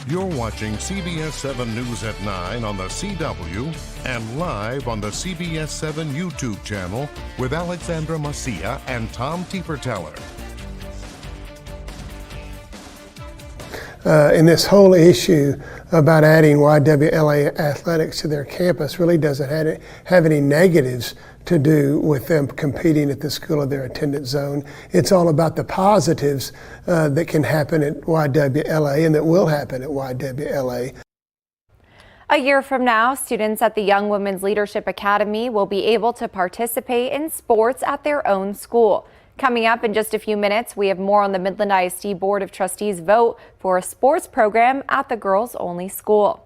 You're watching CBS7 News at 9 on the CW and live on the CBS7 YouTube channel with Alexandra, Macia, and Tom Tieferteller. And this whole issue about adding YWLA athletics to their campus really doesn't have any negatives to do with them competing at the school of their attendance zone. It's all about the positives that can happen at YWLA and that will happen at YWLA. A year from now, students at the Young Women's Leadership Academy will be able to participate in sports at their own school. Coming up in just a few minutes, we have more on the Midland ISD Board of Trustees vote for a sports program at the girls-only school.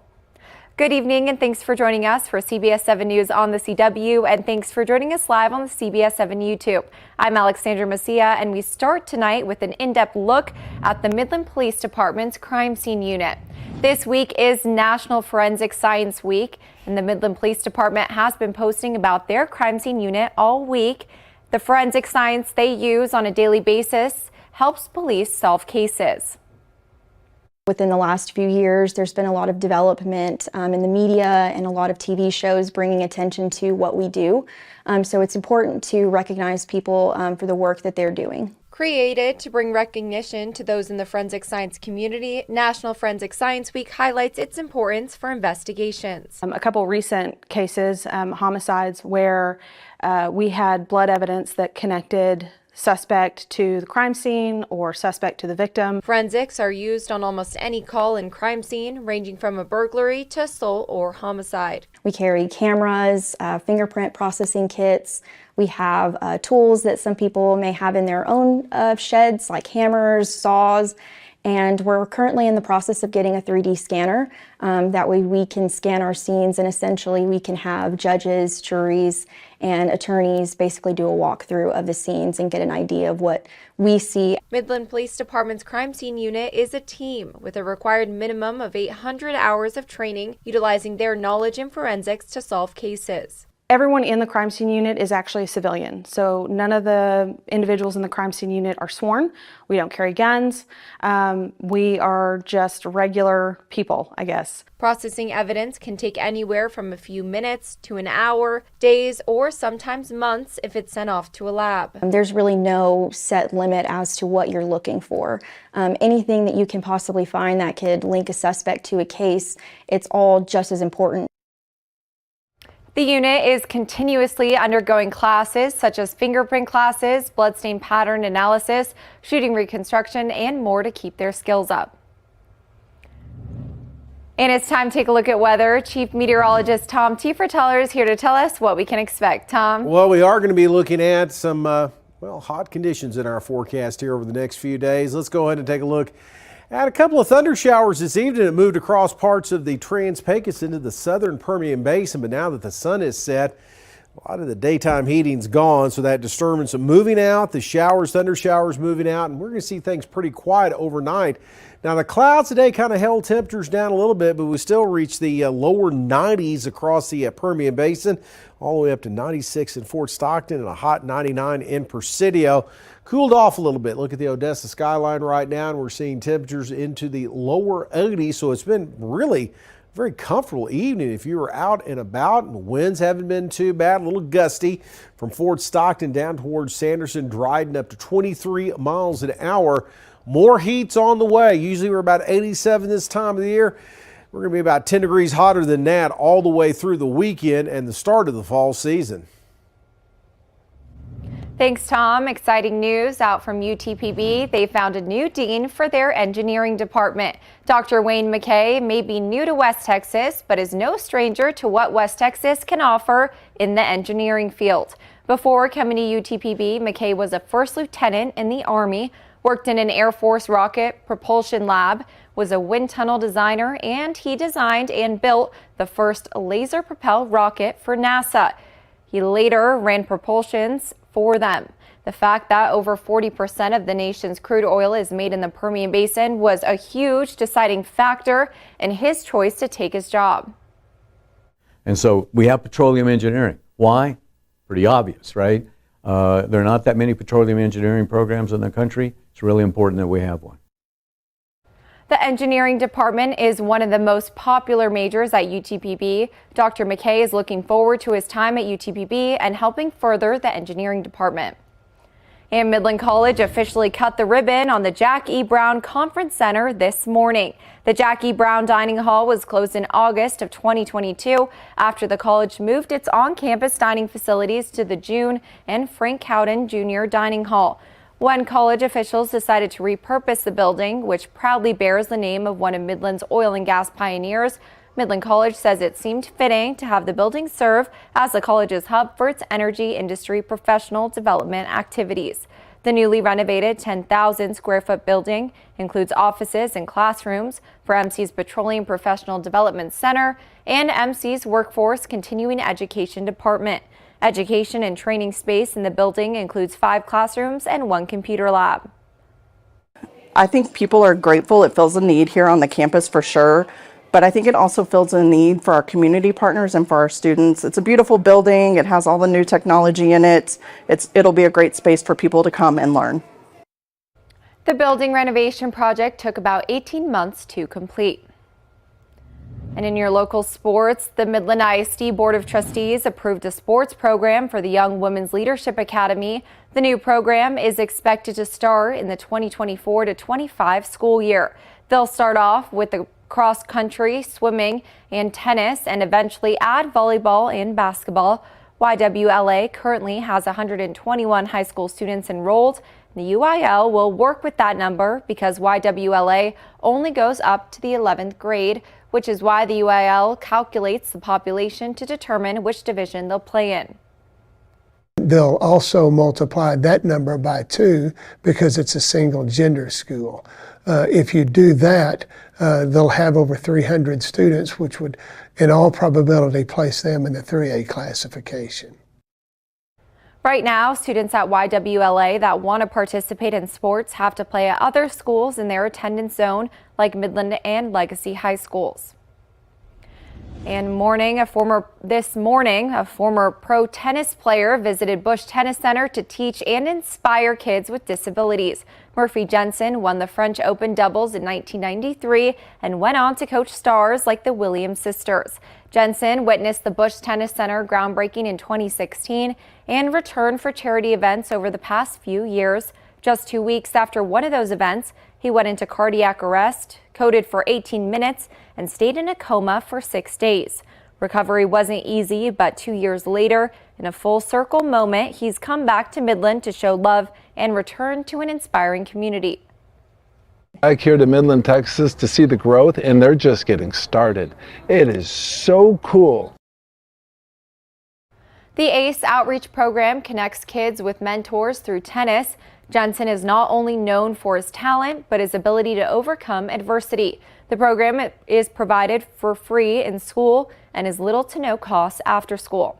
Good evening and thanks for joining us for CBS7 News on the CW, and thanks for joining us live on the CBS7 YouTube. I'm Alexandra, Macia, and we start tonight with an in-depth look at the Midland Police Department's crime scene unit. This week is National Forensic Science Week, and the Midland Police Department has been posting about their crime scene unit all week. The forensic science they use on a daily basis helps police solve cases. Within the last few years, there's been a lot of development in the media and a lot of TV shows bringing attention to what we do. So it's important to recognize people for the work that they're doing. Created to bring recognition to those in the forensic science community, National Forensic Science Week highlights its importance for investigations. A couple recent cases, homicides, where we had blood evidence that connected suspect to the crime scene or suspect to the victim. Forensics are used on almost any call and crime scene, ranging from a burglary to assault or homicide. We carry cameras, fingerprint processing kits. We have tools that some people may have in their own sheds, like hammers, saws. And we're currently in the process of getting a 3D scanner. That way we can scan our scenes, and essentially we can have judges, juries, and attorneys basically do a walkthrough of the scenes and get an idea of what we see. Midland Police Department's crime scene unit is a team with a required minimum of 800 hours of training, utilizing their knowledge in forensics to solve cases. Everyone in the crime scene unit is actually a civilian, so none of the individuals in the crime scene unit are sworn. We don't carry guns. We are just regular people, I guess. Processing evidence can take anywhere from a few minutes to an hour, days, or sometimes months if it's sent off to a lab. There's really no set limit as to what you're looking for. Anything that you can possibly find that could link a suspect to a case, it's all just as important. The unit is continuously undergoing classes such as fingerprint classes, bloodstain pattern analysis, shooting reconstruction, and more to keep their skills up. And it's time to take a look at weather. Chief Meteorologist Tom Tieferteller is here to tell us what we can expect. Tom? Well, we are going to be looking at some, hot conditions in our forecast here over the next few days. Let's go ahead and take a look at a couple of thunder showers this evening. It moved across parts of the Trans-Pecos into the southern Permian Basin, but now that the sun is set, a lot of the daytime heating's gone, so that disturbance moving out, the showers, thunder showers moving out, and we're going to see things pretty quiet overnight. Now, the clouds today kind of held temperatures down a little bit, but we still reached the lower 90s across the Permian Basin, all the way up to 96 in Fort Stockton and a hot 99 in Presidio. Cooled off a little bit. Look at the Odessa skyline right now, and we're seeing temperatures into the lower 80s, so it's been really a very comfortable evening if you were out and about, and the winds haven't been too bad, a little gusty from Fort Stockton down towards Sanderson, Dryden up to 23 miles an hour. More heat's on the way. Usually we're about 87 this time of the year. We're going to be about 10 degrees hotter than that all the way through the weekend and the start of the fall season. Thanks, Tom. Exciting news out from UTPB. They found a new dean for their engineering department. Dr. Wayne McKay may be new to West Texas, but is no stranger to what West Texas can offer in the engineering field. Before coming to UTPB, McKay was a first lieutenant in the Army, worked in an Air Force rocket propulsion lab, was a wind tunnel designer, and he designed and built the first laser-propelled rocket for NASA. He later ran propulsions for them. The fact that over 40% of the nation's crude oil is made in the Permian Basin was a huge deciding factor in his choice to take his job. And so we have petroleum engineering. Why? Pretty obvious, right? There are not that many petroleum engineering programs in the country. It's really important that we have one. The engineering department is one of the most popular majors at UTPB. Dr. McKay is looking forward to his time at UTPB and helping further the engineering department. And Midland College officially cut the ribbon on the Jack E. Brown Conference Center this morning. The Jack E. Brown Dining Hall was closed in August of 2022 after the college moved its on-campus dining facilities to the June and Frank Cowden Jr. Dining Hall. When college officials decided to repurpose the building, which proudly bears the name of one of Midland's oil and gas pioneers, Midland College says it seemed fitting to have the building serve as the college's hub for its energy industry professional development activities. The newly renovated 10,000 square foot building includes offices and classrooms for MC's Petroleum Professional Development Center and MC's Workforce Continuing Education Department. Education and training space in the building includes 5 classrooms and 1 computer lab. I think people are grateful. It fills a need here on the campus for sure, but I think it also fills a need for our community partners and for our students. It's a beautiful building. It has all the new technology in it. It'll be a great space for people to come and learn. The building renovation project took about 18 months to complete. And in your local sports, the Midland ISD Board of Trustees approved a sports program for the Young Women's Leadership Academy. The new program is expected to start in the 2024-25 school year. They'll start off with the cross country, swimming, and tennis, and eventually add volleyball and basketball. YWLA currently has 121 high school students enrolled. The UIL will work with that number because YWLA only goes up to the 11th grade, which is why the UIL calculates the population to determine which division they'll play in. They'll also multiply that number by 2 because it's a single gender school. If you do that, they'll have over 300 students, which would in all probability place them in the 3A classification. Right now, students at YWLA that want to participate in sports have to play at other schools in their attendance zone, like Midland and Legacy High Schools. And this morning, a former pro tennis player visited Bush Tennis Center to teach and inspire kids with disabilities. Murphy Jensen won the French Open doubles in 1993 and went on to coach stars like the Williams sisters. Jensen witnessed the Bush Tennis Center groundbreaking in 2016 and returned for charity events over the past few years. Just 2 weeks after one of those events, he went into cardiac arrest, coded for 18 minutes, and stayed in a coma for 6 days. Recovery wasn't easy, but 2 years later, in a full circle moment, he's come back to Midland to show love and return to an inspiring community. Back here to Midland, Texas to see the growth, and they're just getting started. It is so cool. The ACE Outreach Program connects kids with mentors through tennis. Jensen is not only known for his talent, but his ability to overcome adversity. The program is provided for free in school and is little to no cost after school.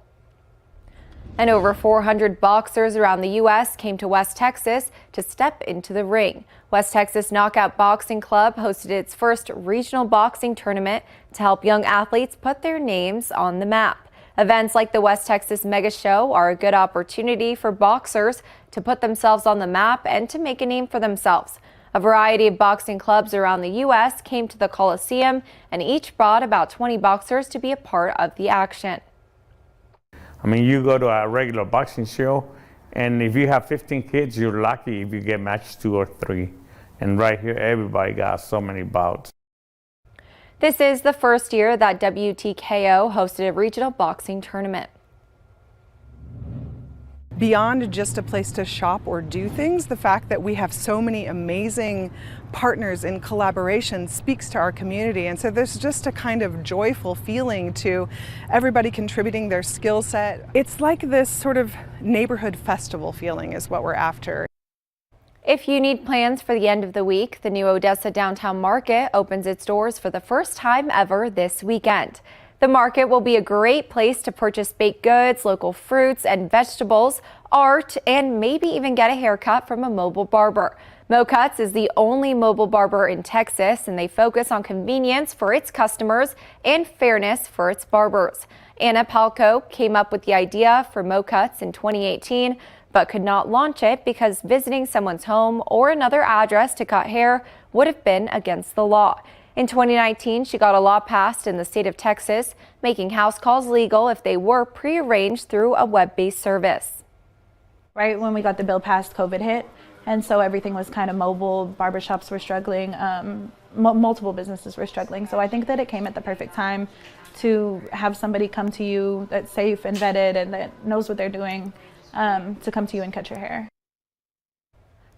And over 400 boxers around the U.S. came to West Texas to step into the ring. West Texas Knockout Boxing Club hosted its first regional boxing tournament to help young athletes put their names on the map. Events like the West Texas Mega Show are a good opportunity for boxers to put themselves on the map and to make a name for themselves. A variety of boxing clubs around the U.S. came to the Coliseum, and each brought about 20 boxers to be a part of the action. I mean, you go to a regular boxing show, and if you have 15 kids, you're lucky if you get matched 2 or 3. And right here, everybody got so many bouts. This is the first year that WTKO hosted a regional boxing tournament. Beyond just a place to shop or do things, the fact that we have so many amazing partners in collaboration speaks to our community. And so there's just a kind of joyful feeling to everybody contributing their skill set. It's like this sort of neighborhood festival feeling is what we're after. If you need plans for the end of the week, the new Odessa Downtown Market opens its doors for the first time ever this weekend. The market will be a great place to purchase baked goods, local fruits and vegetables, art, and maybe even get a haircut from a mobile barber. Mo Cuts is the only mobile barber in Texas, and they focus on convenience for its customers and fairness for its barbers. Anna Palco came up with the idea for Mo Cuts in 2018. but could not launch it because visiting someone's home or another address to cut hair would have been against the law. In 2019, she got a law passed in the state of Texas, making house calls legal if they were prearranged through a web-based service. Right when we got the bill passed, COVID hit, and so everything was kind of mobile. Barbershops were struggling, multiple businesses were struggling. So I think that it came at the perfect time to have somebody come to you that's safe and vetted and that knows what they're doing, to come to you and cut your hair.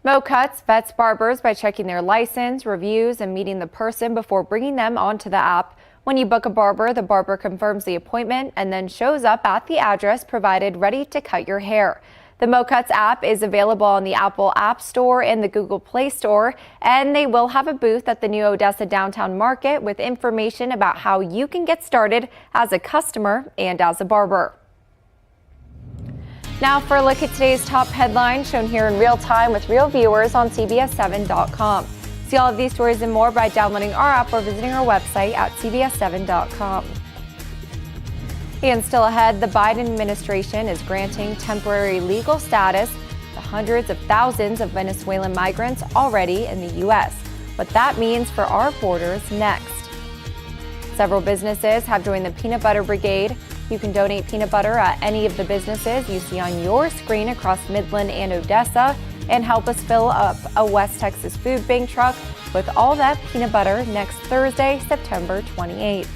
Mo Cuts vets barbers by checking their license, reviews, and meeting the person before bringing them onto the app. When you book a barber, the barber confirms the appointment and then shows up at the address provided ready to cut your hair. The Mo Cuts app is available on the Apple App Store and the Google Play Store, and they will have a booth at the new Odessa Downtown Market with information about how you can get started as a customer and as a barber. Now for a look at today's top headlines shown here in real time with real viewers on CBS7.com. See all of these stories and more by downloading our app or visiting our website at CBS7.com. And still ahead, the Biden administration is granting temporary legal status to hundreds of thousands of Venezuelan migrants already in the U.S. What that means for our borders next. Several businesses have joined the Peanut Butter Brigade. You can donate peanut butter at any of the businesses you see on your screen across Midland and Odessa and help us fill up a West Texas Food Bank truck with all that peanut butter next Thursday, September 28th.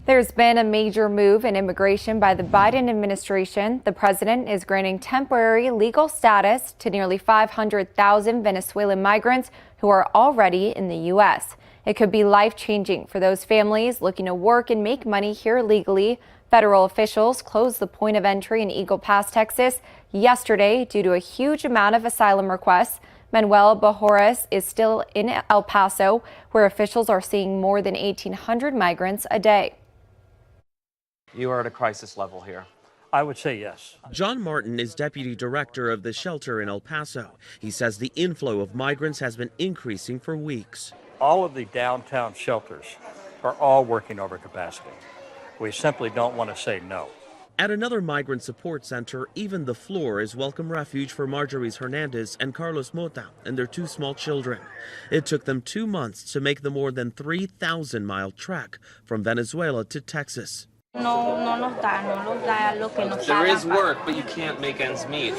There's been a major move in immigration by the Biden administration. The president is granting temporary legal status to nearly 500,000 Venezuelan migrants who are already in the U.S. It could be life-changing for those families looking to work and make money here legally. Federal officials closed the point of entry in Eagle Pass, Texas, yesterday due to a huge amount of asylum requests. Manuel Bajores is still in El Paso, where officials are seeing more than 1,800 migrants a day. You are at a crisis level here. I would say yes. John Martin is deputy director of the shelter in El Paso. He says the inflow of migrants has been increasing for weeks. All of the downtown shelters are all working over capacity. We simply don't want to say no. At another migrant support center, even the floor is welcome refuge for Marjorie Hernandez and Carlos Mota and their two small children. It took them 2 months to make the more than 3,000-mile trek from Venezuela to Texas. There is work, but you can't make ends meet.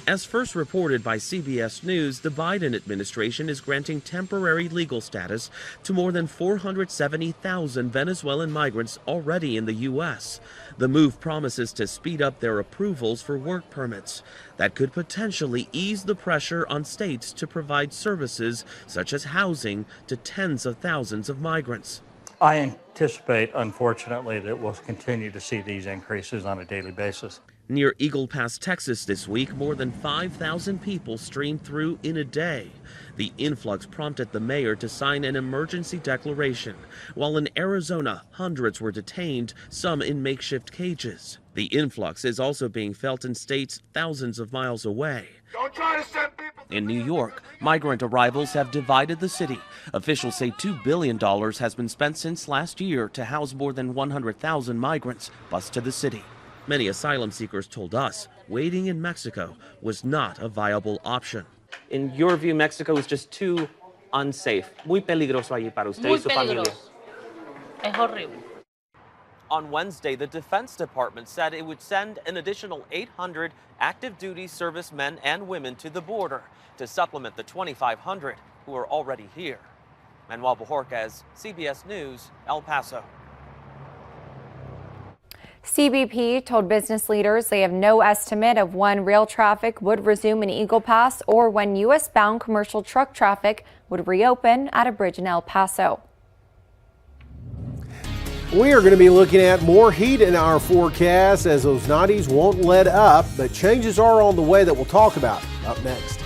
As first reported by CBS News, the Biden administration is granting temporary legal status to more than 470,000 Venezuelan migrants already in the U.S. The move promises to speed up their approvals for work permits. That could potentially ease the pressure on states to provide services such as housing to tens of thousands of migrants. I anticipate, unfortunately, that we'll continue to see these increases on a daily basis. Near Eagle Pass, Texas this week, more than 5,000 people streamed through in a day. The influx prompted the mayor to sign an emergency declaration, while in Arizona, hundreds were detained, some in makeshift cages. The influx is also being felt in states thousands of miles away. Don't try to send people. In New York, migrant arrivals have divided the city. Officials say $2 billion has been spent since last year to house more than 100,000 migrants bused to the city. Many asylum seekers told us waiting in Mexico was not a viable option. In your view, Mexico is just too unsafe. Muy peligroso allí para usted y su familia. Es horrible. On Wednesday, the Defense Department said it would send an additional 800 active duty servicemen and women to the border to supplement the 2,500 who are already here. Manuel Bojorquez, CBS News, El Paso. CBP told business leaders they have no estimate of when rail traffic would resume in Eagle Pass or when U.S.-bound commercial truck traffic would reopen at a bridge in El Paso. We are going to be looking at more heat in our forecast as those 90s won't let up, but changes are on the way that we'll talk about up next.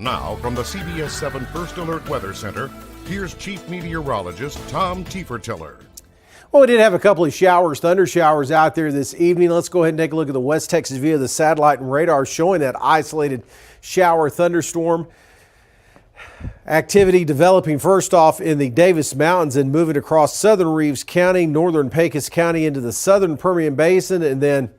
Now, from the CBS7 First Alert Weather Center, here's Chief Meteorologist Tom Tiefertiller. Well, we did have a couple of showers, thunder showers out there this evening. Let's go ahead and take a look at the West Texas view of the satellite and radar showing that isolated shower thunderstorm activity developing first off in the Davis Mountains and moving across southern Reeves County, northern Pecos County into the southern Permian Basin, and then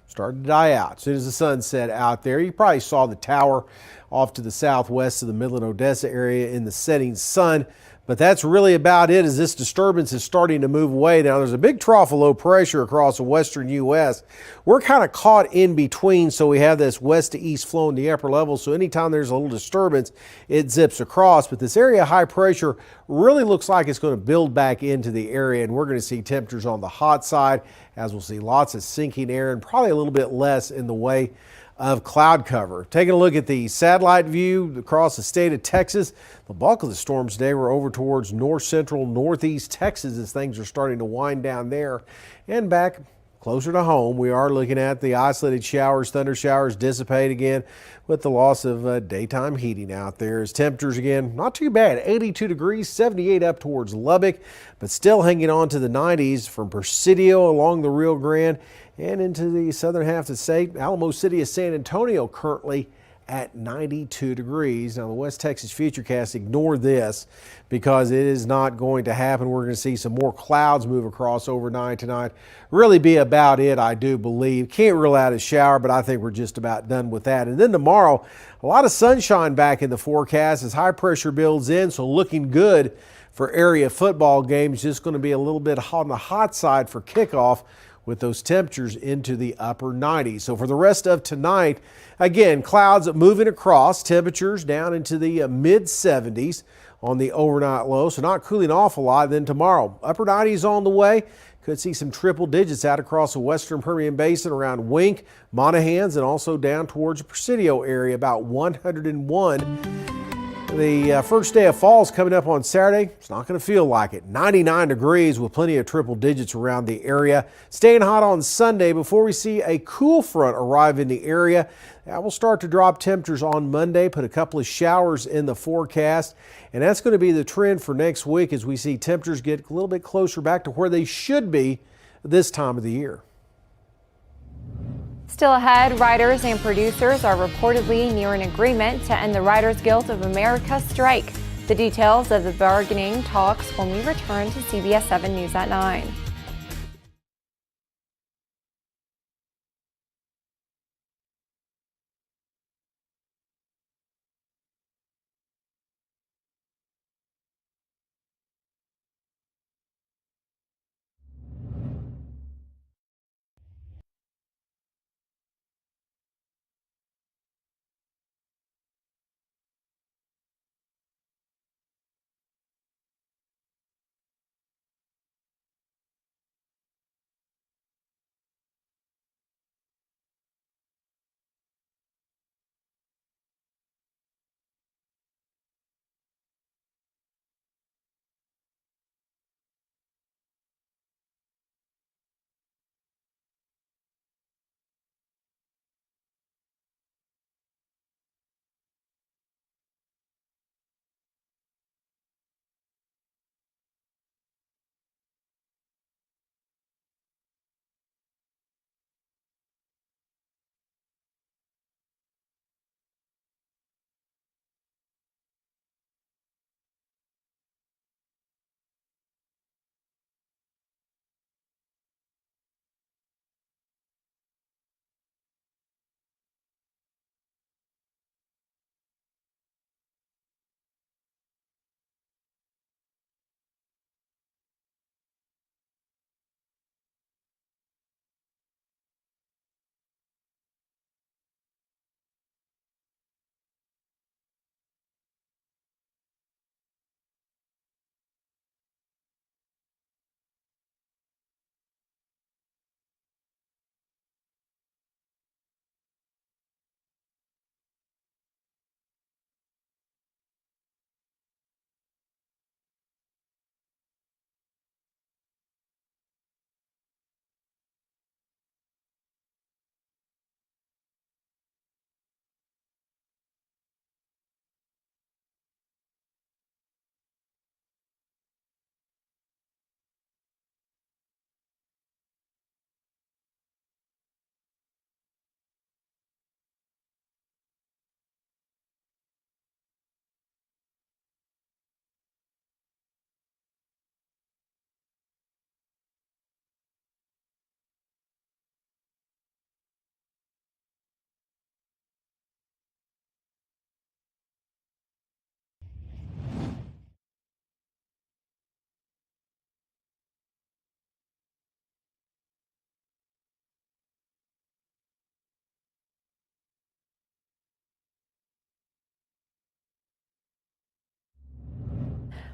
started to die out. As soon as the sun set out there, you probably saw the tower off to the southwest of the Midland Odessa area in the setting sun. But that's really about it as this disturbance is starting to move away. Now, there's a big trough of low pressure across the western U.S. We're kind of caught in between, so we have this west to east flow in the upper levels. So anytime there's a little disturbance, it zips across. But this area of high pressure really looks like it's going to build back into the area, and we're going to see temperatures on the hot side, as we'll see lots of sinking air and probably a little bit less in the way of cloud cover. Taking a look at the satellite view across the state of Texas, the bulk of the storms today were over towards north central, northeast Texas as things are starting to wind down there. And back closer to home, we are looking at the isolated showers, thunder showers dissipate again with the loss of daytime heating out there. As temperatures again, not too bad, 82 degrees, 78 up towards Lubbock, but still hanging on to the 90s from Presidio along the Rio Grande and into the southern half of the state. Alamo City of San Antonio currently at 92 degrees. Now the West Texas Futurecast, ignore this because it is not going to happen. We're going to see some more clouds move across overnight tonight. Really be about it, I do believe. Can't rule out a shower, but I think we're just about done with that. And then tomorrow, a lot of sunshine back in the forecast as high pressure builds in, so looking good for area football games. Just going to be a little bit on the hot side for kickoff, with those temperatures into the upper 90s. So for the rest of tonight, again, clouds moving across, temperatures down into the mid 70s on the overnight low, so not cooling off a lot. Then tomorrow, upper 90s on the way. Could see some triple digits out across the western Permian Basin around Wink, Monahans, and also down towards the Presidio area, about 101. The first day of fall is coming up on Saturday. It's not going to feel like it. 99 degrees with plenty of triple digits around the area. Staying hot on Sunday before we see a cool front arrive in the area. That will start to drop temperatures on Monday, put a couple of showers in the forecast. And that's going to be the trend for next week as we see temperatures get a little bit closer back to where they should be this time of the year. Still ahead, writers and producers are reportedly near an agreement to end the Writers Guild of America strike. The details of the bargaining talks when we return to CBS7 News at 9.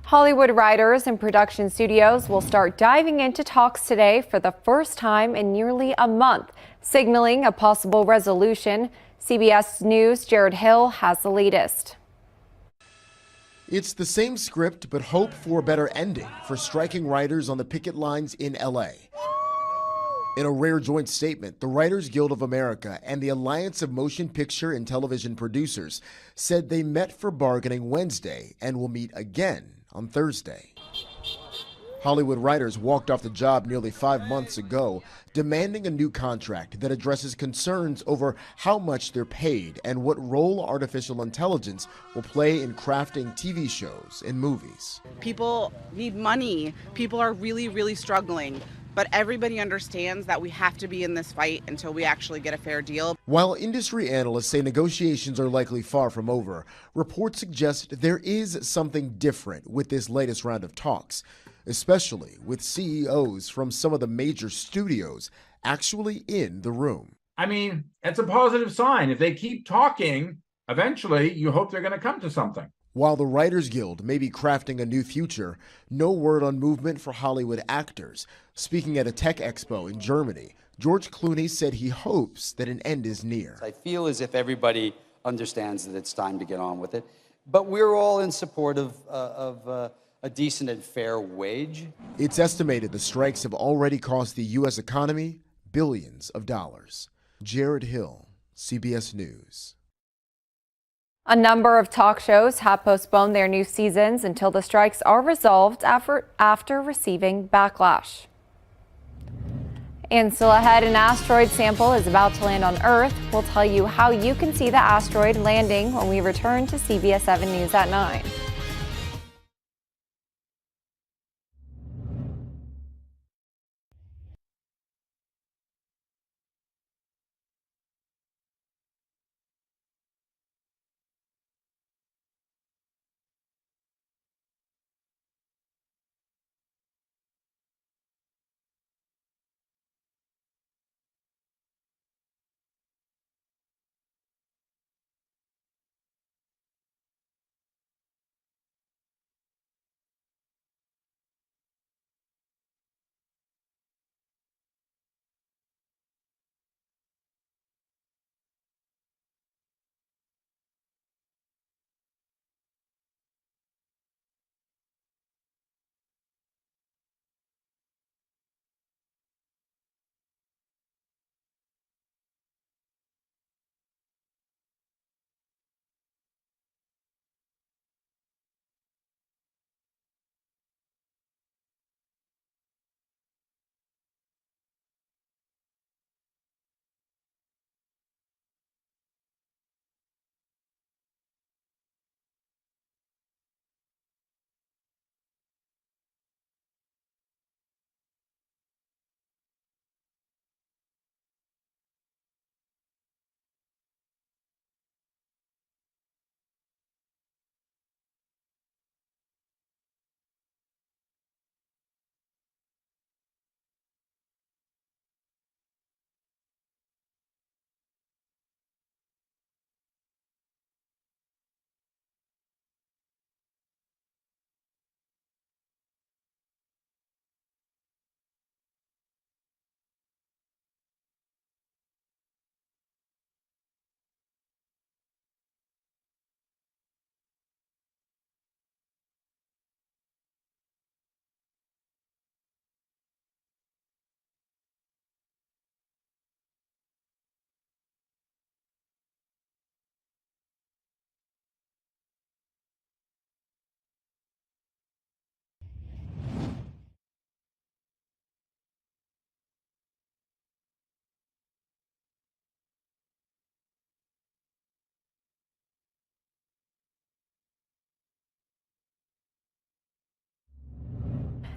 Hollywood writers and production studios will start diving into talks today for the first time in nearly a month, signaling a possible resolution. CBS News' Jared Hill has the latest. It's the same script, but hope for a better ending for striking writers on the picket lines in LA. In a rare joint statement, the Writers Guild of America and the Alliance of Motion Picture and Television Producers said they met for bargaining Wednesday and will meet again on Thursday. Hollywood writers walked off the job nearly 5 months ago, demanding a new contract that addresses concerns over how much they're paid and what role artificial intelligence will play in crafting TV shows and movies. People need money. People are really, really struggling. But everybody understands that we have to be in this fight until we actually get a fair deal. While industry analysts say negotiations are likely far from over, reports suggest there is something different with this latest round of talks, especially with CEOs from some of the major studios actually in the room. I mean, it's a positive sign. If they keep talking, eventually you hope they're going to come to something. While the Writers Guild may be crafting a new future, no word on movement for Hollywood actors. Speaking at a tech expo in Germany, George Clooney said he hopes that an end is near. I feel as if everybody understands that it's time to get on with it, but we're all in support of a decent and fair wage. It's estimated the strikes have already cost the U.S. economy billions of dollars. Jared Hill, CBS News. A number of talk shows have postponed their new seasons until the strikes are resolved after receiving backlash. And still ahead, an asteroid sample is about to land on Earth. We'll tell you how you can see the asteroid landing when we return to CBS7 News at 9.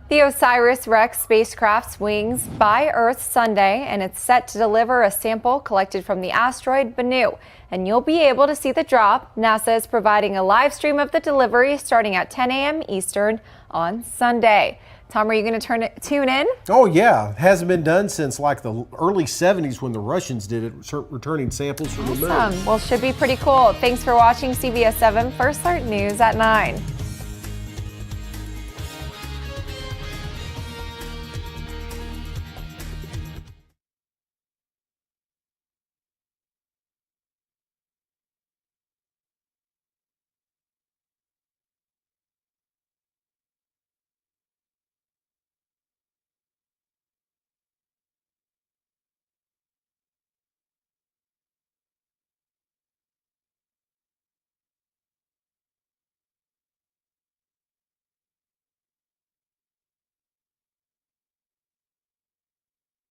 The OSIRIS-REx spacecraft swings by Earth Sunday, and it's set to deliver a sample collected from the asteroid Bennu. And you'll be able to see the drop. NASA is providing a live stream of the delivery starting at 10 a.m. Eastern on Sunday. Tom, are you going to tune in? Oh, yeah. It hasn't been done since like the early 70s when the Russians did it, returning samples from the moon. Awesome. Well, should be pretty cool. Thanks for watching CBS7 First Alert News at 9.